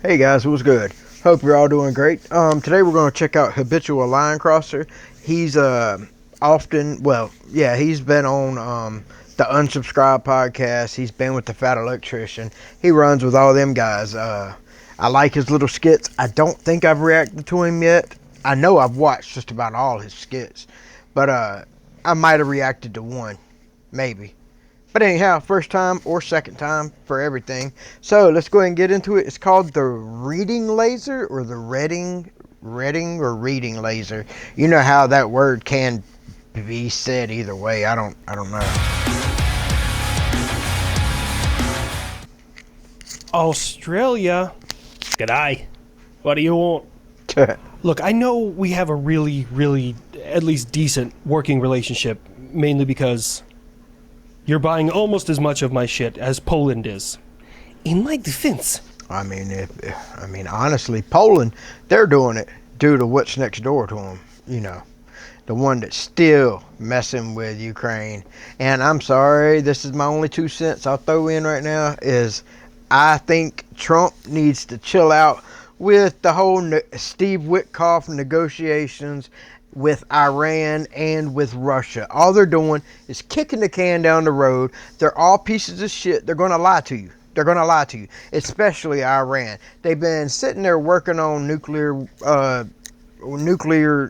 Hey guys, what's good? Hope you're all doing great. Today we're going to check out Habitual Linecrosser. He's he's been on the Unsubscribe podcast. He's been with the Fat Electrician. He runs with all them guys. I like his little skits. I don't think I've reacted to him yet. I know I've watched just about all his skits, but I might have reacted to one, maybe. But anyhow, first time or second time for everything. So let's go ahead and get into it. It's called the reading laser or the reading laser. You know how that word can be said either way. I don't know. Australia. G'day. What do you want? Look, I know we have a really, at least decent working relationship, mainly because you're buying almost as much of my shit as Poland is. In my defense. I mean, honestly, Poland, they're doing it due to what's next door to them. You know, the one that's still messing with Ukraine. And I'm sorry, this is my only 2 cents I'll throw in right now is I think Trump needs to chill out with the whole Steve Witkoff negotiations with Iran and with Russia. All they're doing is kicking the can down the road. They're all pieces of shit. They're going to lie to you. They're going to lie to you, especially Iran. They've been sitting there working on nuclear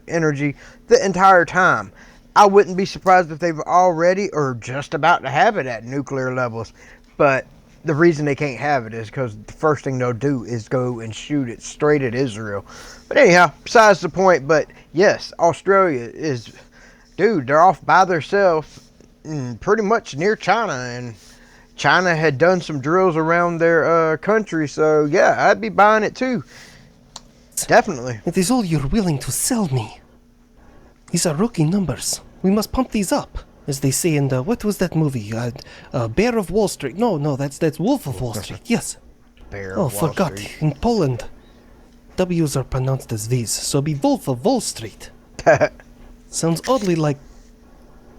energy the entire time. I wouldn't be surprised if they've already or just about to have it at nuclear levels. But the reason they can't have it is because the first thing they'll do is go and shoot it straight at Israel. But anyhow, besides the point, but yes, Australia is, dude, they're off by themselves pretty much near China. And China had done some drills around their country. So yeah, I'd be buying it too. Definitely. It is all you're willing to sell me. These are rookie numbers. We must pump these up. As they say in the, what was that movie? Bear of Wall Street. No, that's Wolf of Wall Street. Yes. Bear of Wall forgot. Street. In Poland, W's are pronounced as V's, so be Wolf of Wall Street. Sounds oddly like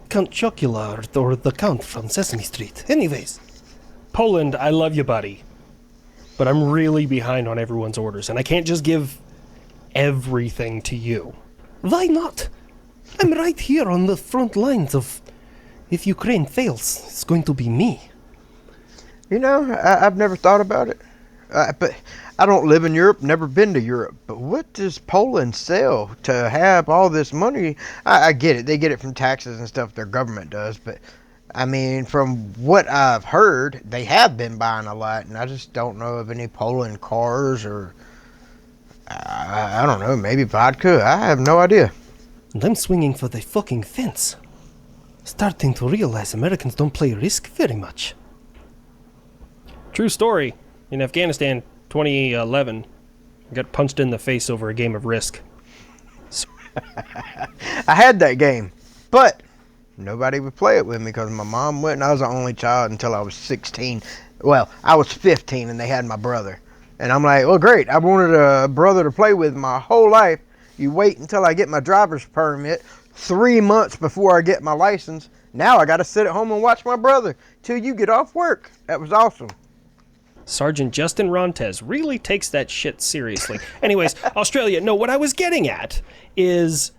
Count Chocula or the Count from Sesame Street. Anyways, Poland, I love you, buddy. But I'm really behind on everyone's orders, and I can't just give everything to you. Why not? I'm right here on the front lines of... If Ukraine fails, it's going to be me. You know, I've never thought about it. But I don't live in Europe, never been to Europe. But what does Poland sell to have all this money? I get it. They get it from taxes and stuff their government does. But, I mean, from what I've heard, they have been buying a lot. And I just don't know of any Poland cars or, I don't know, maybe vodka. I have no idea. And I'm swinging for the fucking fence. Starting to realize Americans don't play Risk very much. True story. In Afghanistan, 2011, I got punched in the face over a game of Risk. I had that game, but nobody would play it with me because my mom went, and I was the only child until I was 16. Well, I was 15, and they had my brother. And I'm like, well, great. I wanted a brother to play with my whole life. You wait until I get my driver's permit 3 months before I get my license. Now I got to sit at home and watch my brother till you get off work. That was awesome. Sergeant Justin Rontes really takes that shit seriously. Anyways, Australia, no, what I was getting at is...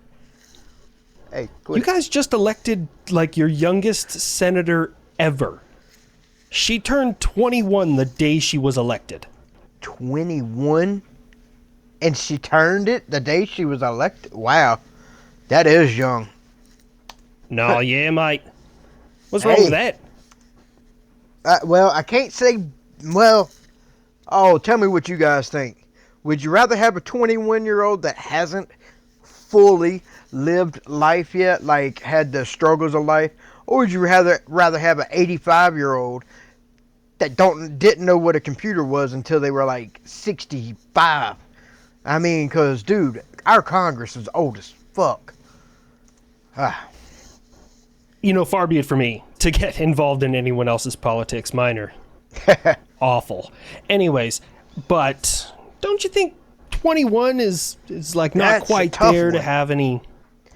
Hey, you guys just elected, like, your youngest senator ever. She turned 21 the day she was elected. 21? And she turned it the day she was elected? Wow. That is young. No, yeah, mate. What's wrong with that? Well, I can't say... Well, tell me what you guys think. Would you rather have a 21-year-old that hasn't fully lived life yet, like had the struggles of life, or would you rather have an 85-year-old that didn't know what a computer was until they were like 65? I mean, because, dude, our Congress is old as fuck. You know, far be it for me to get involved in anyone else's politics. Mine are awful. Anyways, but don't you think 21 is like not quite there to have any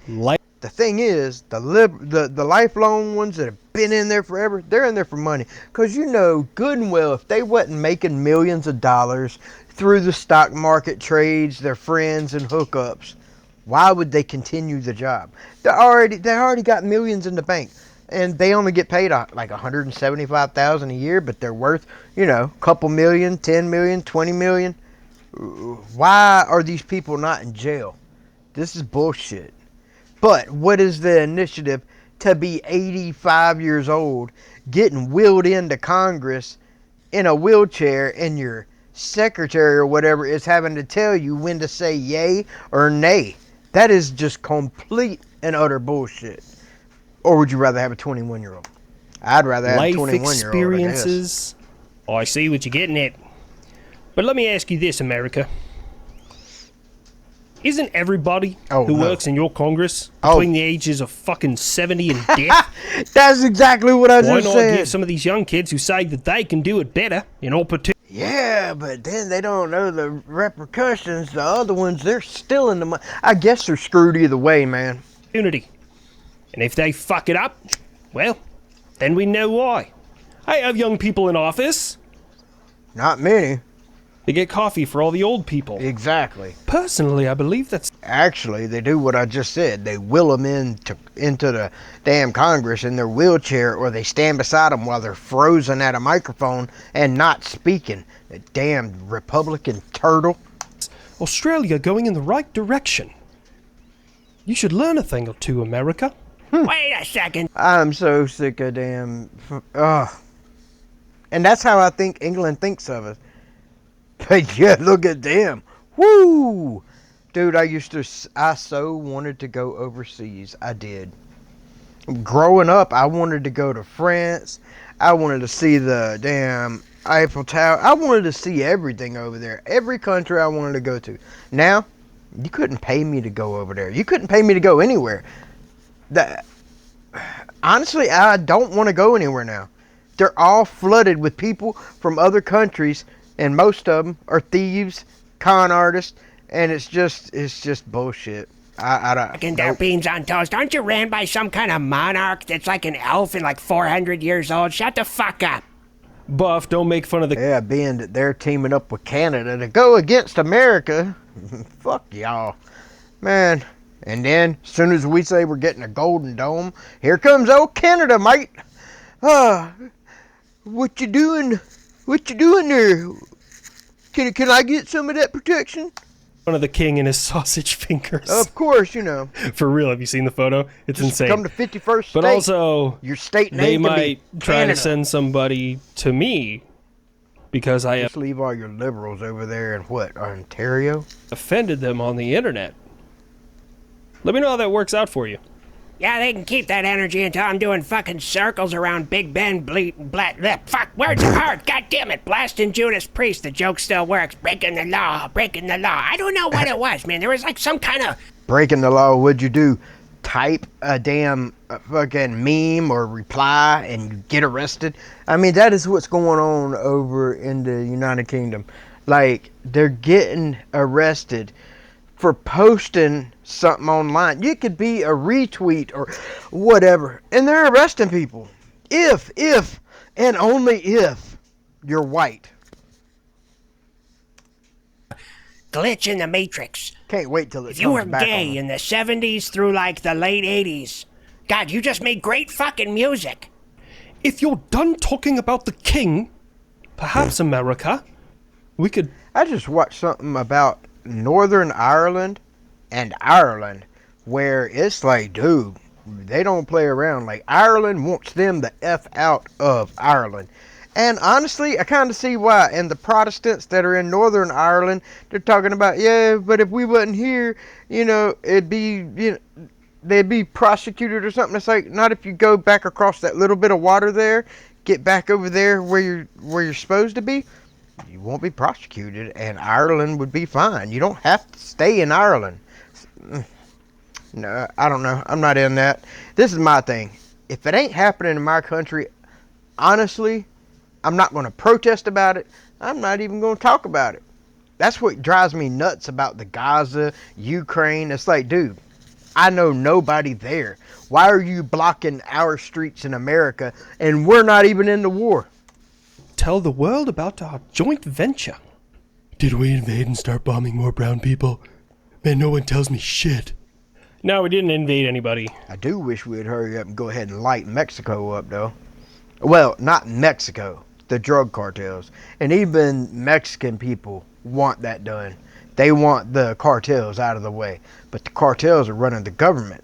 life? The thing is, the lifelong ones that have been in there forever, they're in there for money. Because you know good and well, if they wasn't making millions of dollars through the stock market trades, their friends and hookups, why would they continue the job? They already got millions in the bank, and they only get paid like 175,000 a year, but they're worth, a couple million, 10 million, 20 million. Why are these people not in jail? This is bullshit. But what is the initiative to be 85 years old, getting wheeled into Congress in a wheelchair, and your secretary or whatever is having to tell you when to say yay or nay? That is just complete and utter bullshit. Or would you rather have a 21-year-old? I'd rather have a 21-year-old, Life experiences. Oh, I see what you're getting at. But let me ask you this, America. Isn't everybody who works in your Congress between the ages of fucking 70 and death? That's exactly what I just said. Why not give some of these young kids who say that they can do it better an opportunity? Yeah, but then they don't know the repercussions. The other ones, they're still in the money. I guess they're screwed either way, man. And if they fuck it up, well, then we know why. I have young people in office. Not many. They get coffee for all the old people. Exactly. Personally, I believe that's... Actually, they do what I just said. They will them into the damn Congress in their wheelchair, or they stand beside them while they're frozen at a microphone and not speaking. The damn Republican turtle. Australia going in the right direction. You should learn a thing or two, America. Wait a second. I'm so sick of damn... And that's how I think England thinks of us. But yeah, look at them. Woo! Dude, I so wanted to go overseas. I did. Growing up, I wanted to go to France. I wanted to see the damn Eiffel Tower. I wanted to see everything over there. Every country I wanted to go to. Now, you couldn't pay me to go over there. You couldn't pay me to go anywhere. Honestly, I don't want to go anywhere now. They're all flooded with people from other countries, and most of them are thieves, con artists, and it's just bullshit. I don't. Their beans on toast. Aren't you ran by some kind of monarch that's like an elf and like 400 years old? Shut the fuck up. Buff, don't make fun of the... Yeah, being that they're teaming up with Canada to go against America. Fuck y'all. Man. And then, as soon as we say we're getting a golden dome, here comes old Canada, mate. What you doing? What you doing there? Can I get some of that protection? One of the king and his sausage fingers. Of course, you know. For real, have you seen the photo? It's Just insane. Come to 51st state. But also, your state name they can might be try Canada. to send somebody to me because I have Just leave all your liberals over there in what, Ontario? offended them on the internet. Let me know how that works out for you. Yeah, they can keep that energy until I'm doing fucking circles around Big Ben fuck, words are hard, god damn it, blasting Judas Priest, the joke still works, breaking the law. I don't know what it was, man, there was like some kind of... Breaking the law, what'd you do? Type a damn fucking meme or reply and you get arrested? I mean, that is what's going on over in the United Kingdom. Like, they're getting arrested for posting something online. You could be a retweet or whatever, and they're arresting people. If, and only if, you're white. Glitch in the Matrix. Can't wait till it If you were comes back gay on. in the 70s through like the late 80s, God, you just made great fucking music. If you're done talking about the king, perhaps America, we could... I just watched something about Northern Ireland and Ireland, where it's like, dude, they don't play around. Like, Ireland wants them the F out of Ireland. And honestly, I kind of see why. And the Protestants that are in Northern Ireland, they're talking about, yeah, but if we wasn't here, you know, it'd be, you know, they'd be prosecuted or something. It's like, not if you go back across that little bit of water there, get back over there where you're supposed to be. You won't be prosecuted, and Ireland would be fine. You don't have to stay in Ireland. No, I don't know. I'm not in that. This is my thing. If it ain't happening in my country, honestly, I'm not going to protest about it. I'm not even going to talk about it. That's what drives me nuts about the Gaza, Ukraine. It's like, dude, I know nobody there. Why are you blocking our streets in America and we're not even in the war? Tell the world about our joint venture. Did we invade and start bombing more brown people? Man, no one tells me shit. No, we didn't invade anybody. I do wish we'd hurry up and go ahead and light Mexico up, though. Well, not Mexico, the drug cartels. And even Mexican people want that done. They want the cartels out of the way. But the cartels are running the government.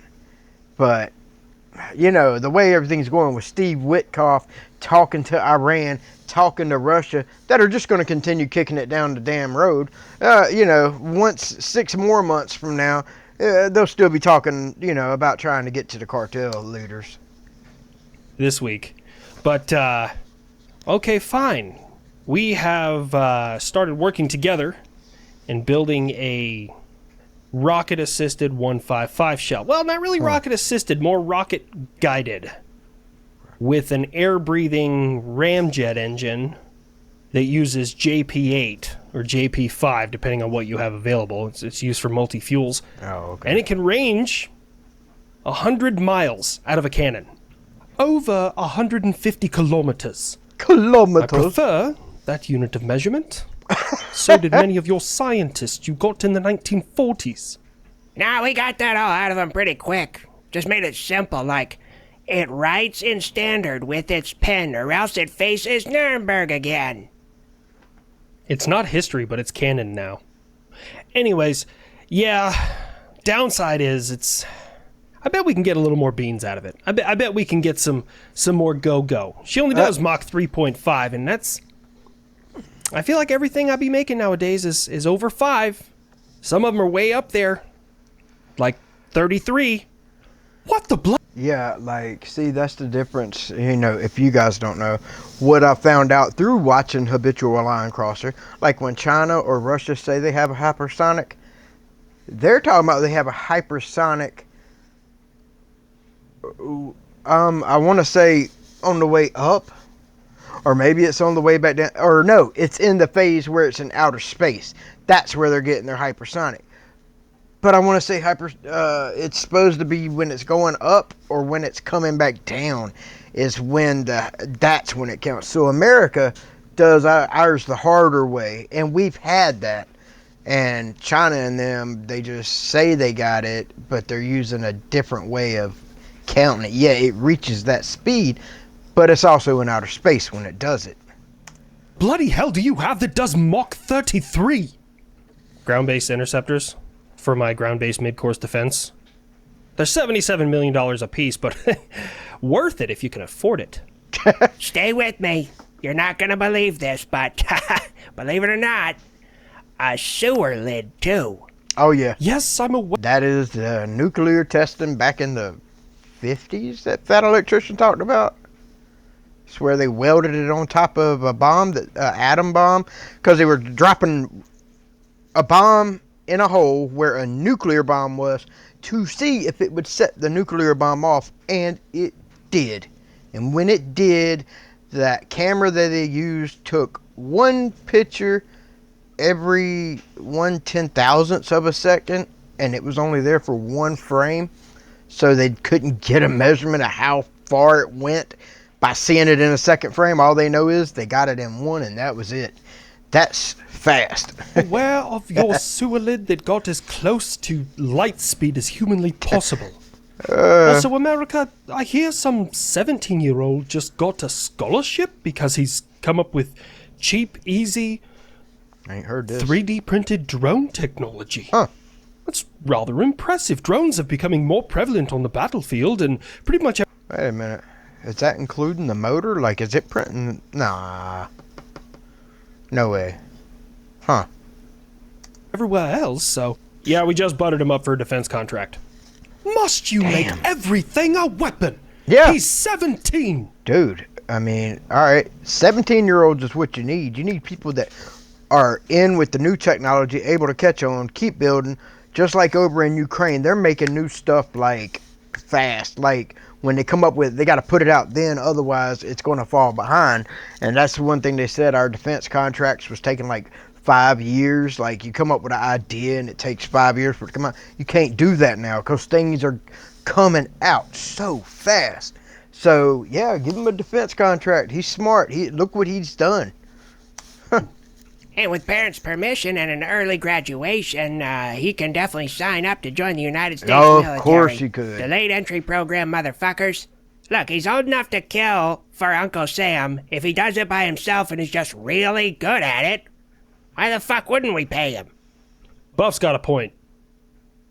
But, you know, the way everything's going with Steve Witkoff talking to Iran, talking to Russia, that are just going to continue kicking it down the damn road. You know, once 6 more months from now, they'll still be talking, you know, about trying to get to the cartel leaders. This week. But, okay, fine. We have started working together and building a rocket-assisted 155 shell. Well, not really rocket-assisted, more rocket-guided. With an air-breathing ramjet engine that uses JP8 or JP5, depending on what you have available. It's used for multi-fuels. Oh, okay. And it can range 100 miles out of a cannon. Over 150 kilometers. I Kilometers. prefer that unit of measurement. So did many of your scientists you got in the 1940s. Nah, we got that all out of them pretty quick. Just made it simple, like, it writes in standard with its pen, or else it faces Nuremberg again. It's not history, but it's canon now. Anyways, yeah, downside is I bet we can get a little more beans out of it. I bet we can get some more go-go. She only does Mach 3.5, and that's... I feel like everything I be making nowadays is over 5. Some of them are way up there. Like 33. What the blood? Yeah, like, see, that's the difference. You know, if you guys don't know, what I found out through watching Habitual Linecrosser, like when China or Russia say they have a hypersonic, they're talking about they have a hypersonic, I want to say on the way up, or maybe it's on the way back down, or no, it's in the phase where it's in outer space. That's where they're getting their hypersonic. But I want to say it's supposed to be when it's going up or when it's coming back down is when that's when it counts. So America does ours the harder way, and we've had that. And China and them, they just say they got it, but they're using a different way of counting it. Yeah, it reaches that speed, but it's also in outer space when it does it. Bloody hell do you have that does Mach 33? Ground-based interceptors for my ground-based mid-course defense. They're $77 million a piece, but worth it if you can afford it. Stay with me. You're not gonna believe this, but believe it or not, a sewer lid too. Oh yeah. Yes, I'm aware. That is the nuclear testing back in the 50s that Fat Electrician talked about. It's where they welded it on top of a bomb, that atom bomb, because they were dropping a bomb in a hole where a nuclear bomb was to see if it would set the nuclear bomb off, and it did. And when it did, that camera that they used took one picture every 1/10,000th of a second, and it was only there for one frame, so they couldn't get a measurement of how far it went by seeing it in a second frame. All they know is they got it in one, and that was it. That's fast. Aware of your sewer lid that got as close to light speed as humanly possible. Also, America, I hear some 17-year-old just got a scholarship because he's come up with cheap, easy, I ain't heard this. 3D printed drone technology. Huh. That's rather impressive. Drones are becoming more prevalent on the battlefield, and pretty much... Wait a minute. Is that including the motor? Like, is it printing? Nah. No way. Huh. everywhere else, so... Yeah, we just buttered him up for a defense contract. Must you make everything a weapon? Yeah. He's 17! Dude, I mean, alright, 17-year-olds is what you need. You need people that are in with the new technology, able to catch on, keep building. Just like over in Ukraine, they're making new stuff, like, fast. Like, when they come up with, they got to put it out then, otherwise it's going to fall behind. And that's the one thing they said, our defense contracts was taking like 5 years. Like, you come up with an idea and it takes 5 years for it to come out. You can't do that now because things are coming out so fast. So yeah, give him a defense contract. He's smart. Look what he's done. And with parents' permission and an early graduation, he can definitely sign up to join the United States military. Of course he could. The late entry program motherfuckers. Look, he's old enough to kill for Uncle Sam if he does it by himself and is just really good at it. Why the fuck wouldn't we pay him? Buff's got a point.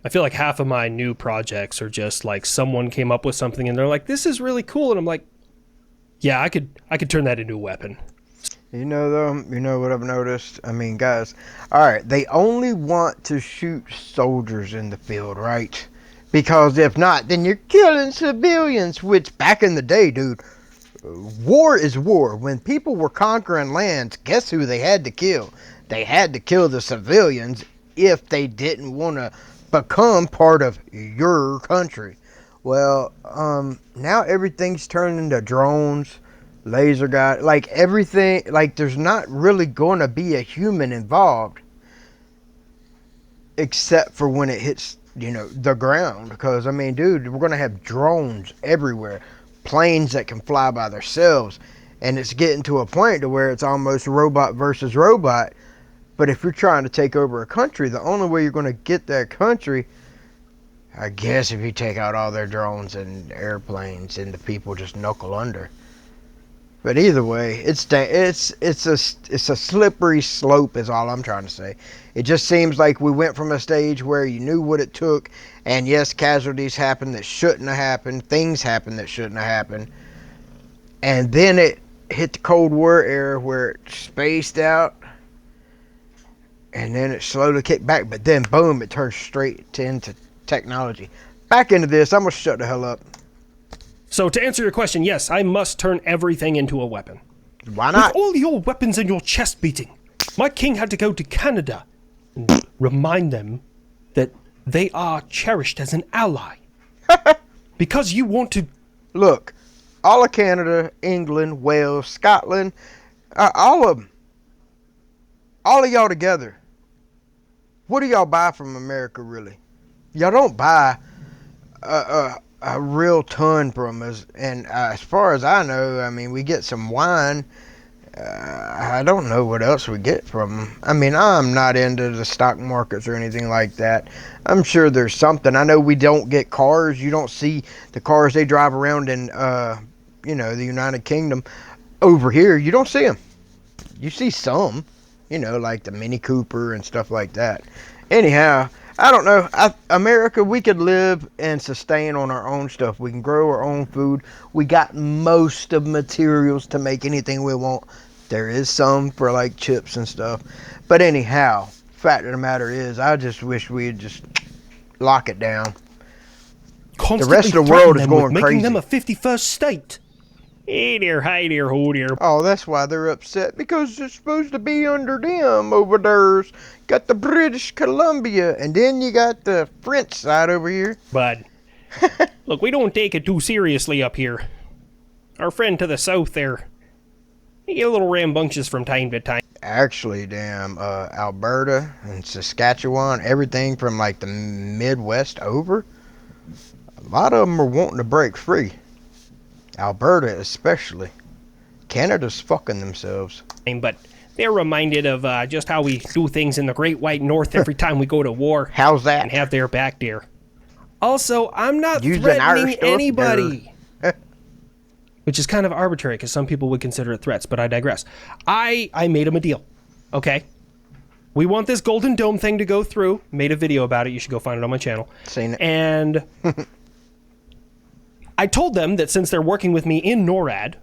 I feel like half of my new projects are just like someone came up with something and they're like, this is really cool. And I'm like, yeah, I could turn that into a weapon. You know, though, you know what I've noticed? I mean, guys, all right, they only want to shoot soldiers in the field, right? Because if not, then you're killing civilians, which back in the day, dude, war is war. When people were conquering lands, guess who they had to kill? They had to kill the civilians if they didn't want to become part of your country. Well, now everything's turned into drones, laser guy, like everything, like there's not really going to be a human involved except for when it hits, you know, the ground. Because I mean, dude, we're going to have drones everywhere, planes that can fly by themselves, and it's getting to a point to where it's almost robot versus robot. But if you're trying to take over a country, the only way you're going to get that country, I guess, if you take out all their drones and airplanes and the people just knuckle under. But either way, it's a slippery slope is all I'm trying to say. It just seems like we went from a stage where you knew what it took, and yes, casualties happened that shouldn't have happened, things happened that shouldn't have happened, and then it hit the Cold War era where it spaced out, and then it slowly kicked back, but then boom, it turned straight into technology. Back into this, I'm gonna shut the hell up. So to answer your question, yes, I must turn everything into a weapon. Why not? With all your weapons and your chest beating, my king had to go to Canada and remind them that they are cherished as an ally. Because you want to... Look, all of Canada, England, Wales, Scotland, all of them. All of y'all together. What do y'all buy from America, really? Y'all don't buy a real ton from us, and as far as I know, I mean, we get some wine. I don't know what else we get from them. I mean, I'm not into the stock markets or anything like that. I'm sure there's something. I know we don't get cars. You don't see the cars they drive around in, you know, the United Kingdom. Over here, you don't see them. You see some, you know, like the Mini Cooper and stuff like that. Anyhow, I don't know. America, we could live and sustain on our own stuff. We can grow our own food. We got most of materials to make anything we want. There is some for like chips and stuff. But anyhow, fact of the matter is, I just wish we'd just lock it down. The rest of the world is going crazy. Making them a 51st state. Hey there, hi there, ho there. Oh, that's why they're upset, because it's supposed to be under them over there. Got the British Columbia, and then you got the French side over here. But, look, we don't take it too seriously up here. Our friend to the south there, he get a little rambunctious from time to time. Actually, damn, Alberta and Saskatchewan, everything from like the Midwest over, a lot of them are wanting to break free. Alberta especially. Canada's fucking themselves. But they're reminded of just how we do things in the Great White North every time we go to war. How's that? And have their back there. Also, I'm not Using threatening our anybody. Which is kind of arbitrary, because some people would consider it threats, but I digress. I made them a deal. Okay? We want this Golden Dome thing to go through. Made a video about it. You should go find it on my channel. Seen it. And... I told them that since they're working with me in NORAD,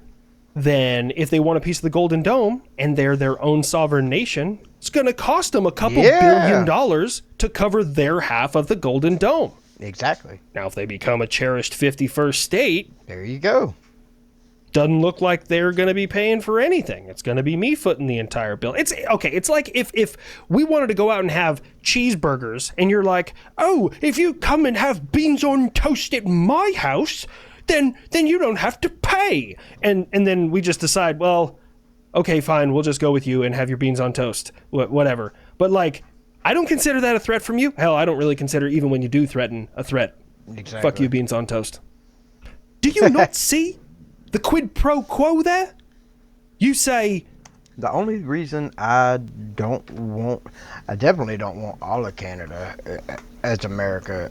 then if they want a piece of the Golden Dome and they're their own sovereign nation, it's going to cost them a couple $1 billion to cover their half of the Golden Dome. Exactly. Now, if they become a cherished 51st state, there you go. Doesn't look like they're going to be paying for anything. It's going to be me footing the entire bill. It's okay. It's like if we wanted to go out and have cheeseburgers and you're like, oh, if you come and have beans on toast at my house, then you don't have to pay. And then we just decide, well, okay, fine, we'll just go with you and have your beans on toast. Whatever. But, like, I don't consider that a threat from you. Hell, I don't really consider even when you do threaten a threat. Exactly. Fuck you, beans on toast. Do you not see the quid pro quo there? You say... The only reason I definitely don't want all of Canada as America,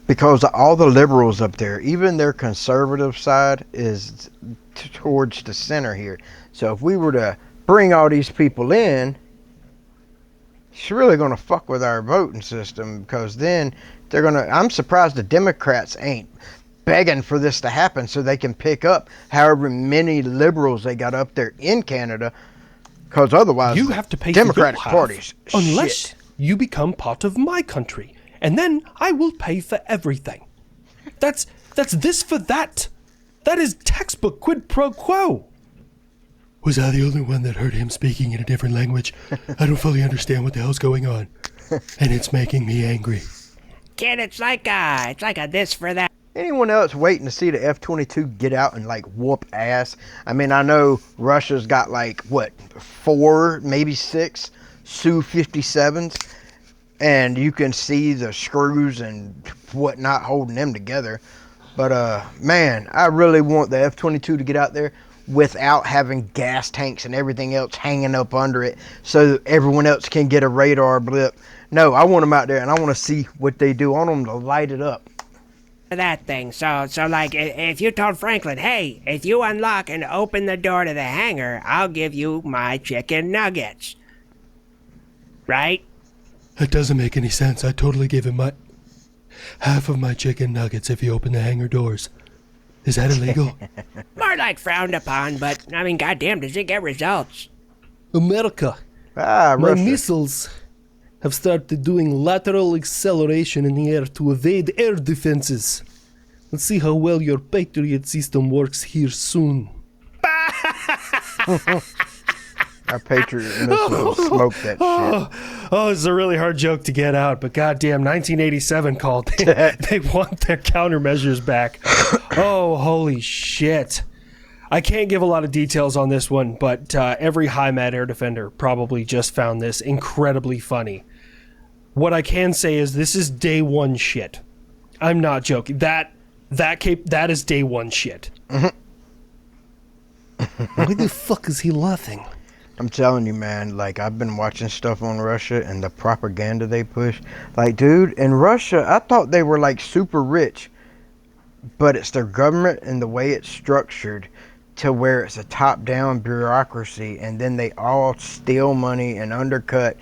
because all the liberals up there, even their conservative side is towards the center here. So if we were to bring all these people in, it's really going to fuck with our voting system, because then they're going to, I'm surprised the Democrats ain't begging for this to happen so they can pick up however many liberals they got up there in Canada, because otherwise you have to pay Democratic for your half, parties unless shit. you become part of my country, and then I will pay for everything. That's this for that. That is textbook quid pro quo. Was I the only one that heard him speaking in a different language? I don't fully understand what the hell's going on. And it's making me angry. Kid, it's like a this for that. Anyone else waiting to see the F-22 get out and like whoop ass? I mean, I know Russia's got like what, 4, maybe 6 Su-57s, and you can see the screws and whatnot holding them together. But man, I really want the F-22 to get out there without having gas tanks and everything else hanging up under it, so everyone else can get a radar blip. No, I want them out there, and I want to see what they do. I want them to light it up. That thing. So like, if you told Franklin, hey, if you unlock and open the door to the hangar, I'll give you my chicken nuggets. Right? That doesn't make any sense. I totally gave him half of my chicken nuggets if you open the hangar doors. Is that illegal? More like frowned upon, but, I mean, goddamn, does it get results? America, Ah, my Russia. missiles have started doing lateral acceleration in the air to evade air defenses. Let's see how well your Patriot system works here soon. Our Patriot missile smoked that shit. Oh, this is a really hard joke to get out, but goddamn, 1987 called. They want their countermeasures back. Oh, holy shit. I can't give a lot of details on this one, but every HIMAT air defender probably just found this incredibly funny. What I can say is this is day one shit. I'm not joking. That is day one shit. Why the fuck is he laughing? I'm telling you, man, like, I've been watching stuff on Russia and the propaganda they push. Like, dude, in Russia, I thought they were, like, super rich. But it's their government and the way it's structured to where it's a top-down bureaucracy, and then they all steal money and undercut.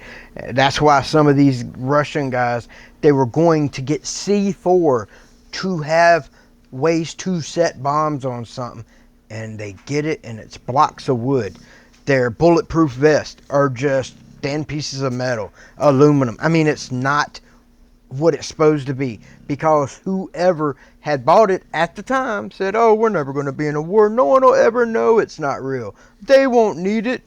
That's why some of these Russian guys, they were going to get C4 to have ways to set bombs on something, and they get it, and it's blocks of wood. Their bulletproof vests are just thin pieces of metal, aluminum. I mean, it's not what it's supposed to be, because whoever had bought it at the time said, oh, we're never going to be in a war. No one will ever know it's not real. They won't need it.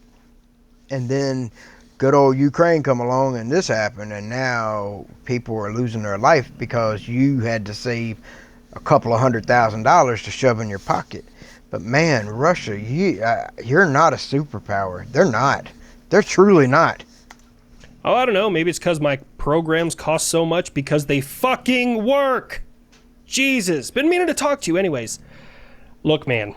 And then good old Ukraine come along and this happened, and now people are losing their life because you had to save a couple of $100,000 to shove in your pocket. But man, Russia, you're not a superpower. They're not. They're truly not. Oh, I don't know. Maybe it's because my programs cost so much because they fucking work. Jesus. Been meaning to talk to you anyways. Look, man.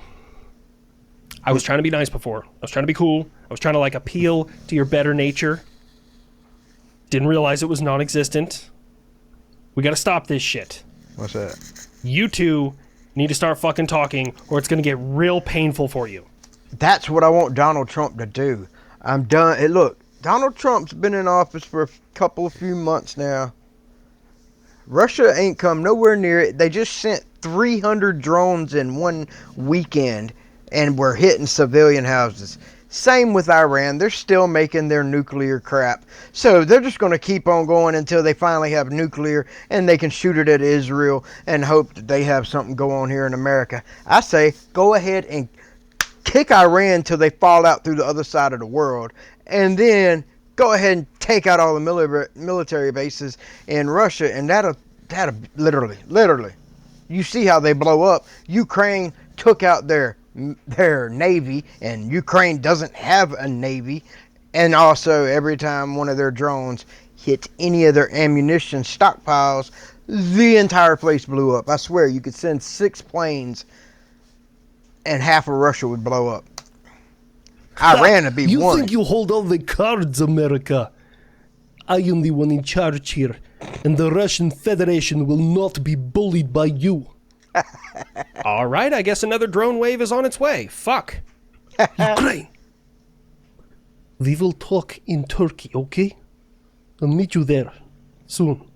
I was trying to be nice before. I was trying to be cool. I was trying to, like, appeal to your better nature. Didn't realize it was non-existent. We gotta stop this shit. What's that? You two need to start fucking talking, or it's gonna get real painful for you. That's what I want Donald Trump to do. I'm done. Hey, look, Donald Trump's been in office for a few months now. Russia ain't come nowhere near it. They just sent 300 drones in one weekend and were hitting civilian houses. Same with Iran. They're still making their nuclear crap. So they're just going to keep on going until they finally have nuclear and they can shoot it at Israel and hope that they have something go on here in America. I say go ahead and kick Iran till they fall out through the other side of the world, and then go ahead and take out all the military bases in Russia, and that'll literally, you see how they blow up. Ukraine took out their their navy, and Ukraine doesn't have a navy. And also, every time one of their drones hit any of their ammunition stockpiles, the entire place blew up. I swear, you could send 6 planes and half of Russia would blow up. Iran would be You one. think you hold all the cards, America? I am the one in charge here, and the Russian Federation will not be bullied by you. All right, I guess another drone wave is on its way. Fuck. Ukraine! We will talk in Turkey, okay? I'll meet you there soon.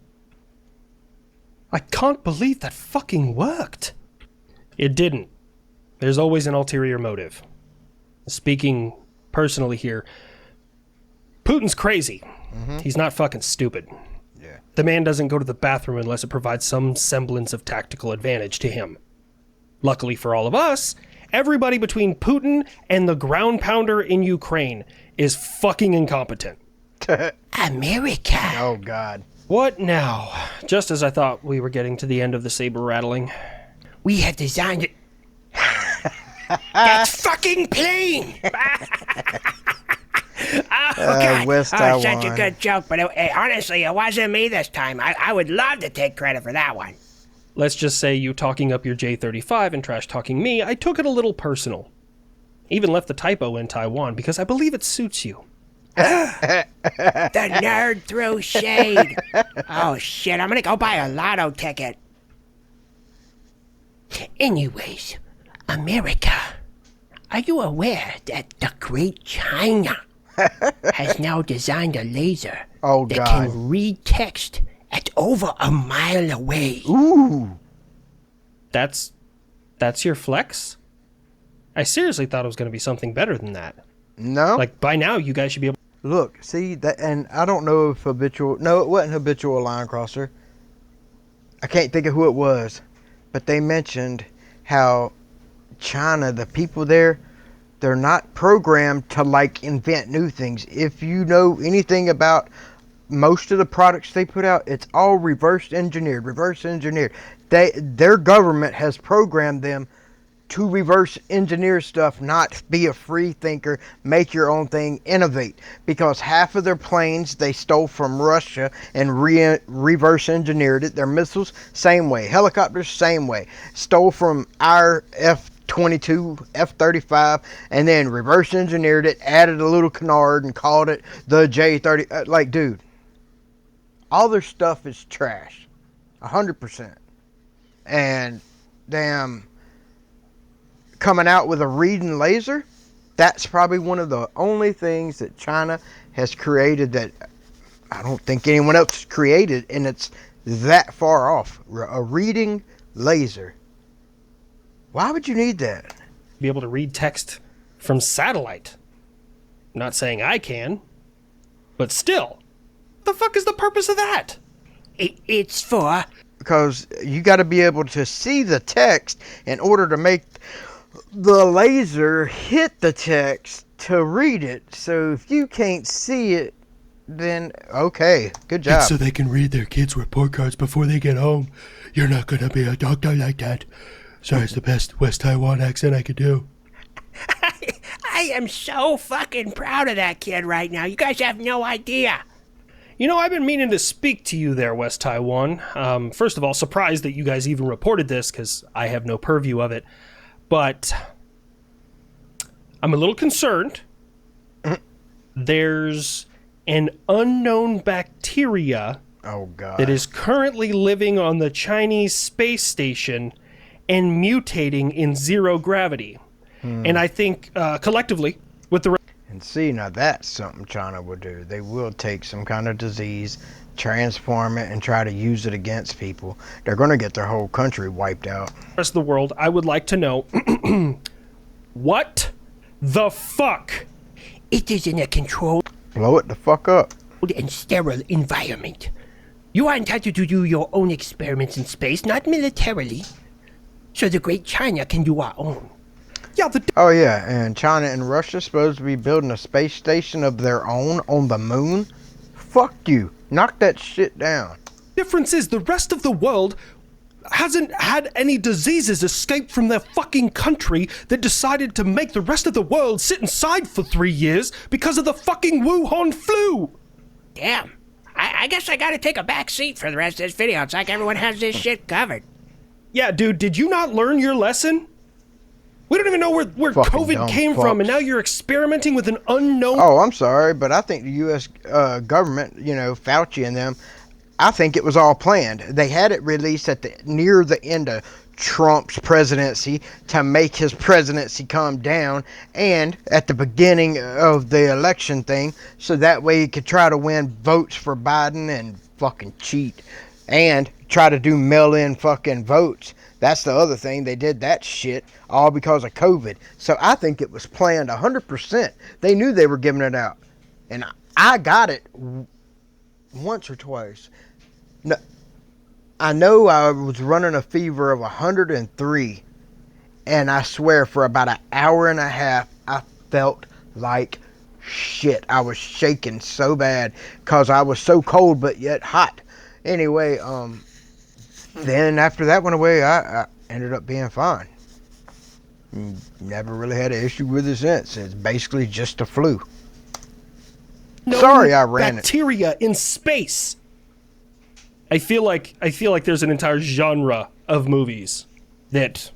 I can't believe that fucking worked. It didn't. There's always an ulterior motive. Speaking personally here, Putin's crazy. He's not fucking stupid. Yeah. The man doesn't go to the bathroom unless it provides some semblance of tactical advantage to him. Luckily for all of us, everybody between Putin and the ground pounder in Ukraine is fucking incompetent. America. Oh, God. What now? Just as I thought we were getting to the end of the saber rattling. We have designed it. That's fucking plane! Oh, God. West Such a Taiwan. good joke, but honestly, it wasn't me this time. I would love to take credit for that one. Let's just say you talking up your J-35 and trash talking me, I took it a little personal. Even left the typo in Taiwan because I believe it suits you. The nerd threw shade. Oh, shit, I'm gonna go buy a lotto ticket. Anyways, America, are you aware that the great China has now designed a laser Oh, that God. can read text at over a mile away? Ooh. That's your flex? I seriously thought it was going to be something better than that. No. Like, by now, you guys should be able... Look, see that, and I don't know if Habitual. No, it wasn't Habitual Linecrosser. I can't think of who it was, but they mentioned how China, the people there, they're not programmed to like invent new things. If you know anything about most of the products they put out, it's all reverse engineered. Their government has programmed them to reverse engineer stuff, not be a free thinker, make your own thing, innovate. Because half of their planes they stole from Russia and reverse engineered it. Their missiles, same way. Helicopters, same way. Stole from our F-22, F-35, and then reverse engineered it, added a little canard, and called it the J-30. Like, dude, all their stuff is trash. 100%. And damn, coming out with a reading laser, that's probably one of the only things that China has created that I don't think anyone else has created, and it's that far off. A reading laser. Why would you need that? be able to read text from satellite. I'm not saying I can, but still. What the fuck is the purpose of that? It's for... Because you got to be able to see the text in order to make the laser hit the text to read it. So if you can't see it, then okay, good job. It's so they can read their kids' report cards before they get home. You're not gonna be a doctor like that. Sorry, it's the best West Taiwan accent I could do. I am so fucking proud of that kid right now. You guys have no idea. You know, I've been meaning to speak to you there, West Taiwan. First of all, surprised that you guys even reported this, because I have no purview of it. But I'm a little concerned. There's an unknown bacteria Oh God. that is currently living on the Chinese space station and mutating in zero gravity. And I think collectively, with the And see, now that's something China will do. They will take some kind of disease, transform it, and try to use it against people. They're going to get their whole country wiped out. rest of the world, I would like to know what the fuck? It is in a controlled Blow it the fuck up. and sterile environment. You are entitled to do your own experiments in space, not militarily. So the great China can do our own. Yeah, the Oh yeah, and China and Russia supposed to be building a space station of their own on the moon? Fuck you. Knock that shit down. difference is the rest of the world, hasn't had any diseases escape from their fucking country that decided to make the rest of the world sit inside for 3 years because of the fucking Wuhan flu. Damn. I guess I gotta take a back seat for the rest of this video. It's like everyone has this shit covered. Yeah, dude, did you not learn your lesson? We don't even know where Fucking COVID dumb came from, and fucks. now you're experimenting with an unknown... Oh, I'm sorry, but I think the U.S. Government, Fauci and them, I think it was all planned. They had it released near the end of Trump's presidency to make his presidency calm down, and at the beginning of the election thing, so that way he could try to win votes for Biden and fucking cheat, and try to do mail-in fucking votes. That's the other thing. They did that shit all because of COVID. So I think it was planned 100%. They knew they were giving it out. And I got it once or twice. No, I know I was running a fever of 103. And I swear for about an hour and a half, I felt like shit. I was shaking so bad because I was so cold but yet hot. Anyway, then after that went away, I ended up being fine. Never really had an issue with it since. It's basically just a flu. Sorry I ran bacteria in space. I feel like there's an entire genre of movies that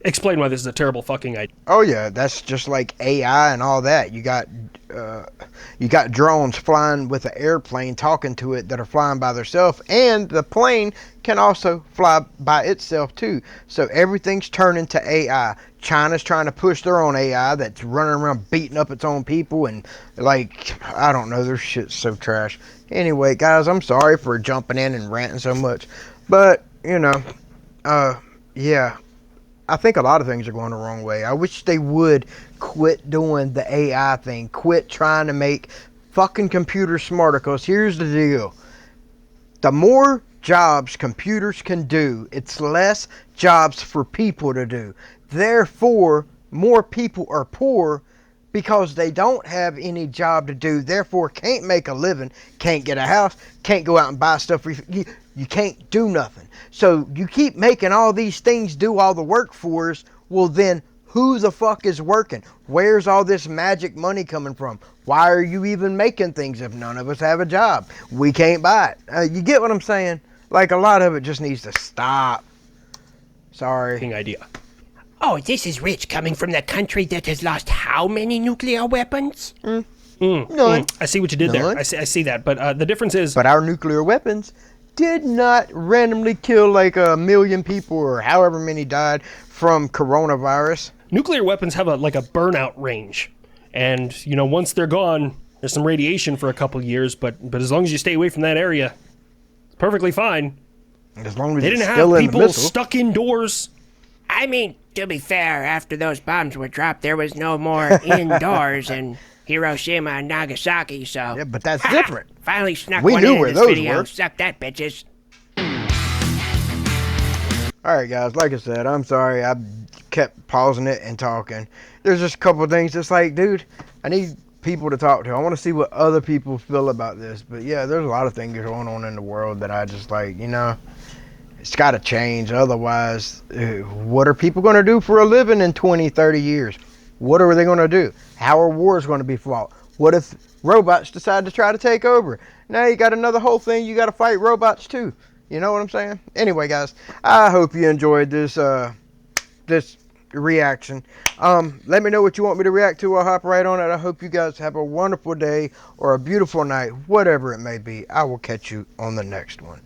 explain why this is a terrible fucking idea. Oh yeah, that's just like AI and all that. You got drones flying with an airplane talking to it that are flying by themselves, and the plane can also fly by itself too. So everything's turning to AI. China's trying to push their own AI that's running around beating up its own people, and I don't know, their shit's so trash. Anyway, guys, I'm sorry for jumping in and ranting so much, but yeah. I think a lot of things are going the wrong way. I wish they would quit doing the AI thing. Quit trying to make fucking computers smarter. Because here's the deal. The more jobs computers can do, it's less jobs for people to do. Therefore, more people are poor because they don't have any job to do. Therefore, can't make a living, can't get a house, can't go out and buy stuff. You can't do nothing. So you keep making all these things do all the work for us. Well, then who the fuck is working? Where's all this magic money coming from? Why are you even making things if none of us have a job? We can't buy it. You get what I'm saying? Like, a lot of it just needs to stop. Sorry. Idea. Oh, this is rich coming from the country that has lost how many nuclear weapons? None. I see what you did there. None. I see that. But the difference is... But our nuclear weapons did not randomly kill like 1 million people or however many died from coronavirus. Nuclear weapons have a burnout range. And, once they're gone, there's some radiation for a couple years, but as long as you stay away from that area, it's perfectly fine. As long as They it's didn't still have in the people missile. stuck indoors. I mean, to be fair, after those bombs were dropped, there was no more indoors in Hiroshima and Nagasaki, so... Yeah, but that's different. Finally snuck We one knew into where this those video. were. Suck that, bitches. Alright guys, like I said, I'm sorry I kept pausing it and talking. There's just a couple of things, it's like, dude, I need people to talk to. I want to see what other people feel about this. But yeah, there's a lot of things going on in the world that I just like, it's got to change. Otherwise, what are people going to do for a living in 20, 30 years? What are they going to do? How are wars going to be fought? What if robots decide to try to take over? Now you got another whole thing. You got to fight robots too. You know what I'm saying? Anyway, guys, I hope you enjoyed this this reaction. Let me know what you want me to react to. I'll hop right on it. I hope you guys have a wonderful day or a beautiful night, whatever it may be. I will catch you on the next one.